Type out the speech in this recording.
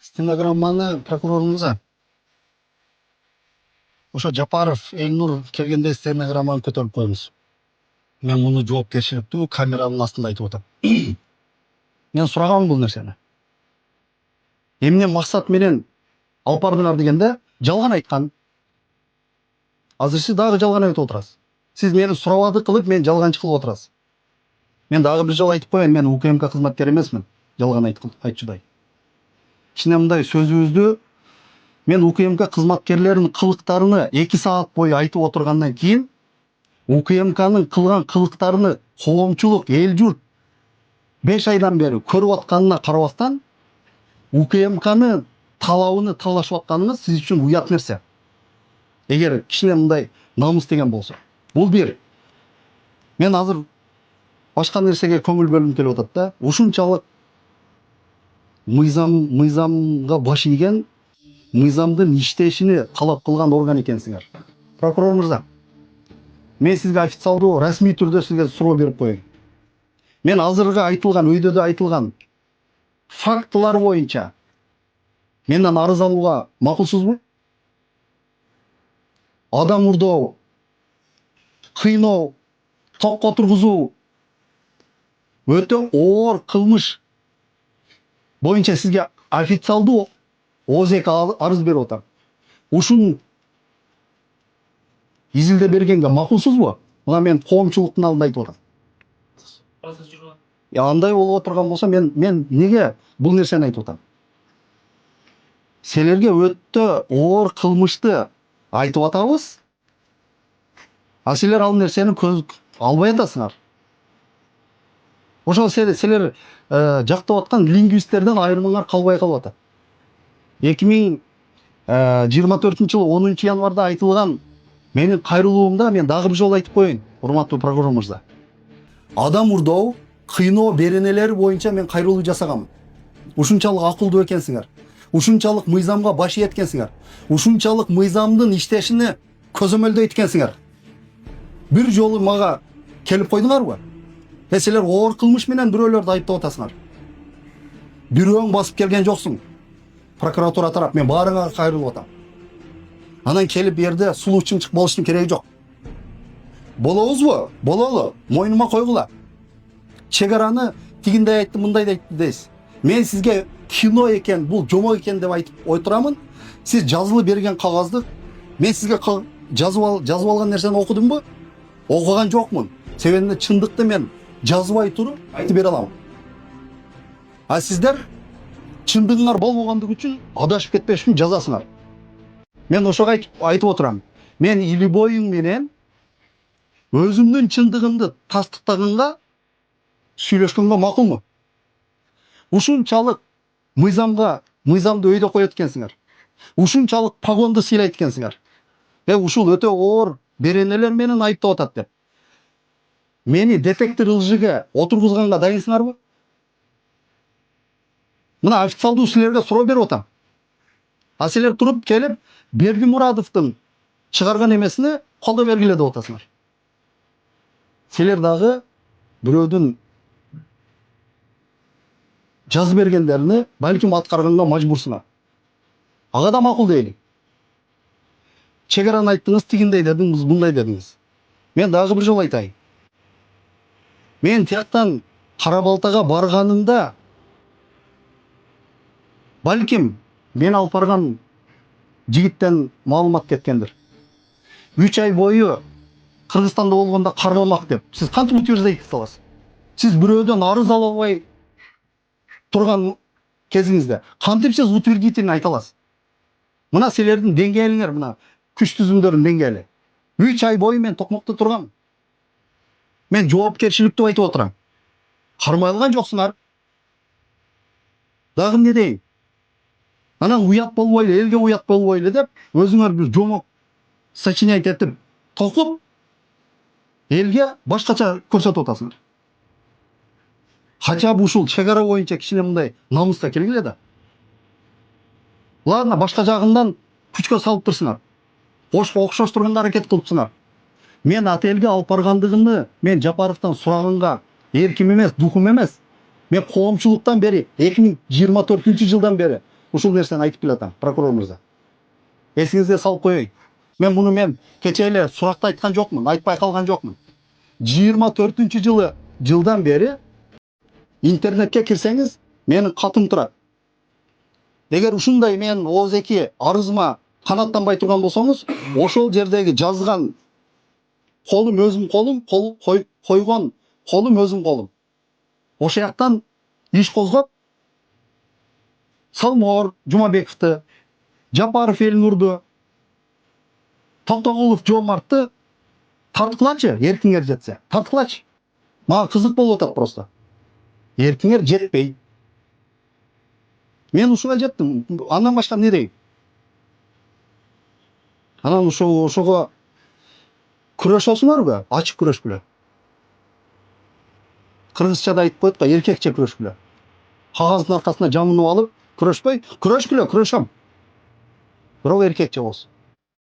Стенограмманы прокурорымызга ошо Жапаров Элнур келгенде стенограмманы көтөрүп коюңуз. Мен муну жоопкерчиликтүү камеранын астында айтып атам. Мен сурагам бул нерсени. Эмне максат менен алып бардыңар дегенде жалган айткан. Азыр сиз дагы жалган айтып отурасыз. Сиз мени сурабады кылып, мен жалганчы кылып отурасыз. Мен дагы бир жолу айтып коеюн, мен УКМК кызматкери эмесмин. Жалган айтчудай. Кичине мындай сөзүбүздү мен УКМК кызматкерлеринин кылыктарыны 2 саат бою айтып отургандан кийин УКМКнын кылган кылыктарыны коомчулук, эл журт 5 айдан бери көрүп атканына карабастан УКМКны талабын талашып атканыңыз сиз үчүн уят нерсе. Эгер кичине мындай намыс деген болсо. Бул бир. Мен азыр башка нерсеге көңүл бөлүм келип атат да. Ушунчалык мыйзамга баш ийген, мыйзамдын иштешини талап кылган орган экенсиңер. Прокурор мырза, мен сизге официалдуу, расмий түрдө сизге суроо берип коеюн. Мен азыркы айтылган, өйдөдө айтылган фактылар боюнча менден арыз алууга макулсузбу? Адам урдоо, кыйноо, токко тургузуу өтө оор кылмыш боюнча сизге официалдуу ОЗК арыз берип атам. Ушун изилде бергенге макулсузбу? Мына мен коомчулуктун алдында айтып атам. Андай болуп отурган болсо мен неге бул нерсени айтып атам? Силерге өтө оор кылмышты айтып атабыз. А силер ал нерсени көз албай атасыңар. Ошол силер жактап аткан лингвисттерден айырмаңар калбай калып атат. 2024-жылы 10 январда айтылган менин кайрылуумда мен дагы бир жолу айтып коеюн, урматтуу прокурор мырза. Адам урдоо, кыйноо беренелери боюнча мен кайрылуу жасаганмын. Ушунчалык акылдуу экенсиңер. Ушунчалык мыйзамга баш ийет экенсиңер. Ушунчалык мыйзамдын иштешини көзөмөлдөйт экенсиңер. Бир жолу мага келип койдуңарбы? Силер оор кылмыш менен бирөөлөрдү айыптап атасыңар. Бирөөң басып келген жоксуң. Прокуратура тарап, мен баарыңа кайрылып атам. Анан келип берде сулуу чымчык болуштун кереги жок. Болобузбу? Бололу. Мойнума койгула. Чек араны тигиндей айтты, мындай айтты дейсиз. Мен сизге кино экен, бул жомок экен деп айтып отурамын. Сиз жазылып берген кагазды мен сизге жазып алган нерсени окудумбу? Окуган жокмун. Себебинде чындыкты мен жазбай туруп айтып бере алам. А сиздер чындыгыңар болбогондугу үчүн адашып кетпеш үчүн жазасыңар. Мен ошого айтып отурам. Мен или боюң менен өзүмдүн чындыгымды тастыктаганга сүйлөшкөнгө макулмун. Ушунчалык мыйзамды өйдө коет экенсиңер. Ушунчалык погонду сыйлайт экенсиңер. Ушул өтө оор беренелер менен айыптап атат деп. Мени детектор ылжыга отургузганга дайынсыңарбы? Мына официалдуу силерге суроо берип атам. А силер туруп келип Бердимурадовдун чыгарган эмесине колдоо бергиле деп атасыңар. Силер дагы бирөөдүн жазып бергендерини балким аткарганга мажбурсуңар. Ага да макул дейли. Чек араны айттыңыз, тигиндей дедиңиз, мындай дедиңиз. Мен дагы бир жолу айтайын. Мен тияктан Кара Балтага барганымда балким мен алып барган жигиттен маалымат кеткендир. 3 ай бою Кыргызстанда болгондо кармалмак деп. Сиз кантип утверждать ете аласыз? Сиз бирөөдөн арыз ала албай турган кезиңизде кантип сиз утвердительно айта аласыз? Мына силердин деңгээлиңер, мына күч түзүмдөрдүн деңгээли. 3 ай бою мен токмокто тургам. Мен жоопкерчиликтүү айтып отурам. Кармай алган жоксуңар. Дагы эмне дейин? Анан уят болбойлу, элге уят болбойлу деп өзүңөр бир жомок сочинять этип токуп элге башкача көрсөтүп атасыңар. Хотя бы ушул чек ара боюнча кичине мындай намыска келгиле да. Ладно, башка жагынан күчкө салып турсуңар. Окшоштурганга аракет кылыпсыңар. Мен отелге алып баргандыгымды мен Жапаровдон сураганга эрким эмес, духум эмес. Мен коомчулуктан бери 2024-жылдан бери Ушул нерсени айтып келатам, прокурор мырза. Эсиңизге салып коеюн. Мен кече эле суракта айткан жокмун, айтпай калган жокмун. 24-жылдан бери интернетке кирсеңиз, менин катым турат. Эгер ушундай мен ооздеки арызыма канааттанбай турган болсоңуз, ошол жердеги жазган колум өзүм колум, койгон колум өзүм колум. Ошол жактан иш козгоп, Салмоор Жумабековду, Жапаров Элнурду, Токтогулов Жоомартты тарткылачы, эркиңер жетсе. Тарткылачы. Мага кызык болуп атат просто. Эркиңер жетпей. Мен ушуга жеттим. Андан башка эмне дейм? Анан ошого күрөшөсүңөрбү? Ачык күрөшкүлө. Кыргызчада айтып коет го, эркекче күрөшкүлө. Кагаздын аркасына жамынып алып, күрөшпөй, күрөшкүлө, күрөшөм. Бирок эркекче болсун.